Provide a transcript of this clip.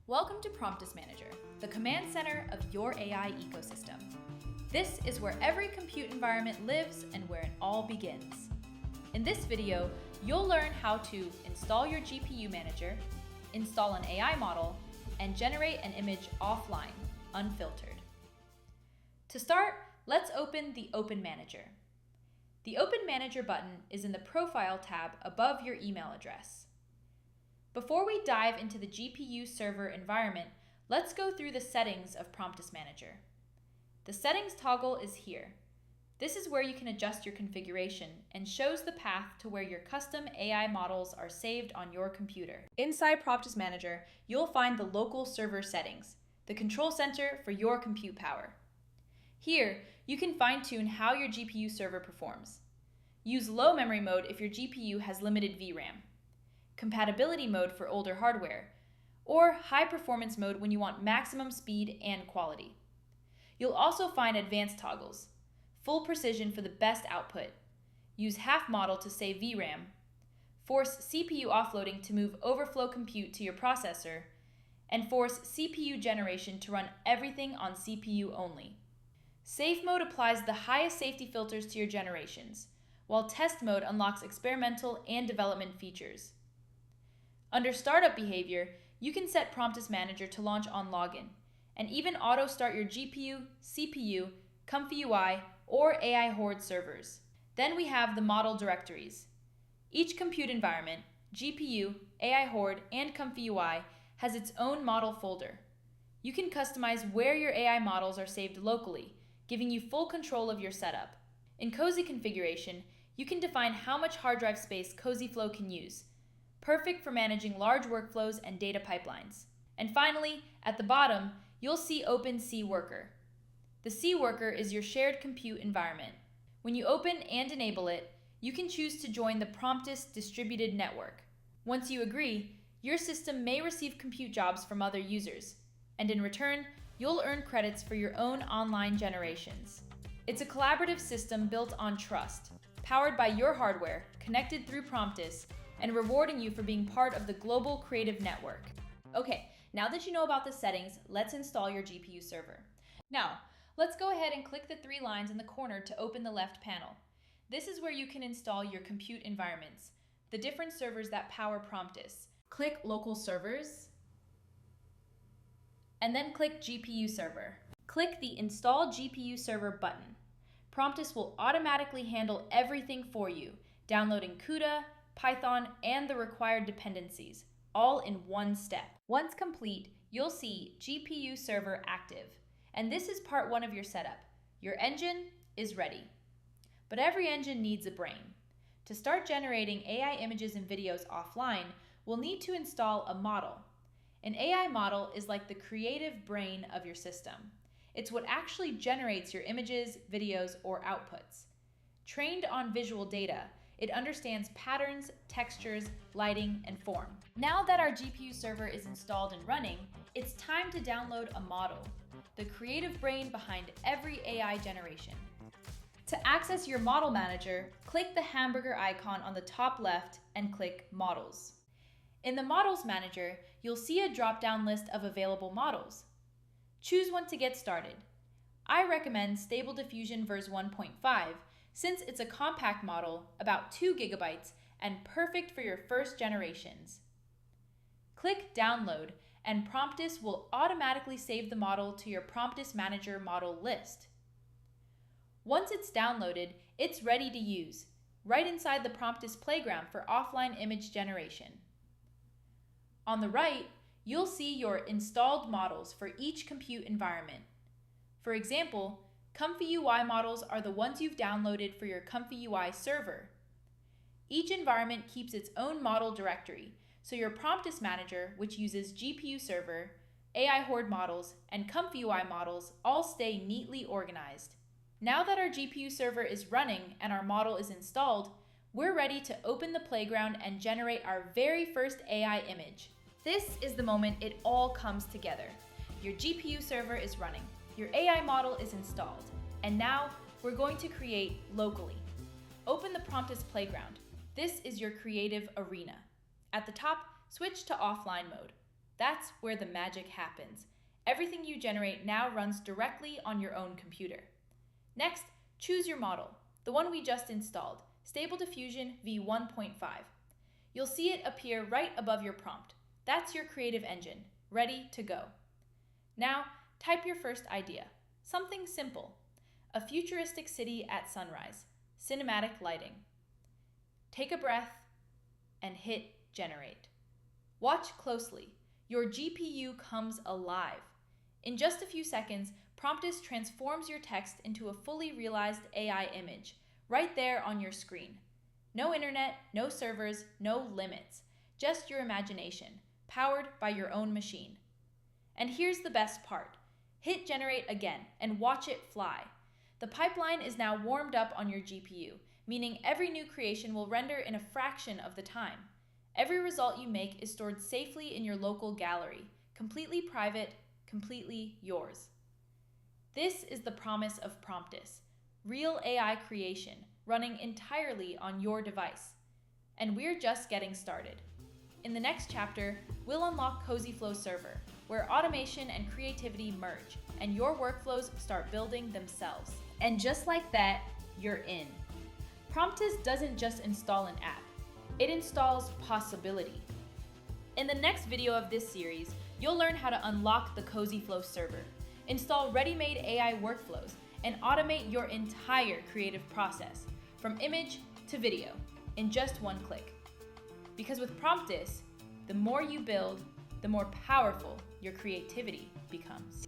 Welcome to Promptus Manager, the command center of your AI ecosystem. This is where every compute environment lives and where it all begins. In this video, you'll learn how to install your GPU manager, install an AI model, and generate an image offline, unfiltered. To start, let's open the Open Manager. The Open Manager button is in the Profile tab above your email address. Before we dive into the GPU server environment, let's go through the settings of Promptus Manager. The Settings toggle is here. This is where you can adjust your configuration and shows the path to where your custom AI models are saved on your computer. Inside Promptus Manager, you'll find the local server settings, the control center for your compute power. Here, you can fine-tune how your GPU server performs. Use low memory mode if your GPU has limited VRAM, compatibility mode for older hardware, or high performance mode when you want maximum speed and quality. You'll also find advanced toggles, full precision for the best output, use half model to save VRAM, force CPU offloading to move overflow compute to your processor, and force CPU generation to run everything on CPU only. Safe mode applies the highest safety filters to your generations, while test mode unlocks experimental and development features. Under startup behavior, you can set Promptus Manager to launch on login, and even auto-start your GPU, CPU, comfyui, or AI Horde servers. Then we have the model directories. Each compute environment, GPU, AI Horde, and comfyui has its own model folder. You can customize where your AI models are saved locally, giving you full control of your setup. In Cozy configuration, you can define how much hard drive space CosyFlow can use, perfect for managing large workflows and data pipelines. And finally, at the bottom, you'll see Open C Worker. The C Worker is your shared compute environment. When you open and enable it, you can choose to join the Promptus distributed network. Once you agree, your system may receive compute jobs from other users, and in return, you'll earn credits for your own online generations. It's a collaborative system built on trust, powered by your hardware, connected through Promptus, and rewarding you for being part of the global creative network. Okay, now that you know about the settings, let's install your GPU server. Now, let's go ahead and click the three lines in the corner to open the left panel. This is where you can install your compute environments, the different servers that power Promptus. Click Local Servers, and then click GPU Server. Click the Install GPU Server button. Promptus will automatically handle everything for you, downloading CUDA, Python, and the required dependencies, all in one step. Once complete, you'll see GPU Server active, and this is part one of your setup. Your engine is ready. But every engine needs a brain. To start generating AI images and videos offline, we'll need to install a model. An AI model is like the creative brain of your system. It's what actually generates your images, videos, or outputs. Trained on visual data, it understands patterns, textures, lighting, and form. Now that our GPU server is installed and running, it's time to download a model, the creative brain behind every AI generation. To access your model manager, click the hamburger icon on the top left and click Models. In the Models Manager, you'll see a drop-down list of available models. Choose one to get started. I recommend Stable Diffusion version 1.5 since it's a compact model, about 2 GB, and perfect for your first generations. Click Download, and Promptus will automatically save the model to your Promptus Manager model list. Once it's downloaded, it's ready to use, right inside the Promptus playground for offline image generation. On the right, you'll see your installed models for each compute environment. For example, comfyui models are the ones you've downloaded for your comfyui server. Each environment keeps its own model directory, so your Promptus Manager, which uses GPU server, AI Horde models, and comfyui models all stay neatly organized. Now that our GPU server is running and our model is installed, we're ready to open the playground and generate our very first AI image. This is the moment it all comes together. Your GPU server is running, your AI model is installed, and now we're going to create locally. Open the Promptus playground. This is your creative arena. At the top, switch to offline mode. That's where the magic happens. Everything you generate now runs directly on your own computer. Next, choose your model, the one we just installed, Stable Diffusion v1.5. You'll see it appear right above your prompt. That's your creative engine, ready to go. Now, type your first idea. Something simple. A futuristic city at sunrise. Cinematic lighting. Take a breath and hit generate. Watch closely. Your GPU comes alive. In just a few seconds, Promptus transforms your text into a fully realized AI image, right there on your screen. No internet, no servers, no limits. Just your imagination, powered by your own machine. And here's the best part. Hit generate again and watch it fly. The pipeline is now warmed up on your GPU, meaning every new creation will render in a fraction of the time. Every result you make is stored safely in your local gallery, completely private, completely yours. This is the promise of Promptus, real AI creation running entirely on your device. And we're just getting started. In the next chapter, we'll unlock CosyFlow Server, where automation and creativity merge, and your workflows start building themselves. And just like that, you're in. Promptus doesn't just install an app, it installs possibility. In the next video of this series, you'll learn how to unlock the CosyFlow server, install ready-made AI workflows, and automate your entire creative process, from image to video, in just one click. Because with Promptus, the more you build, the more powerful your creativity becomes.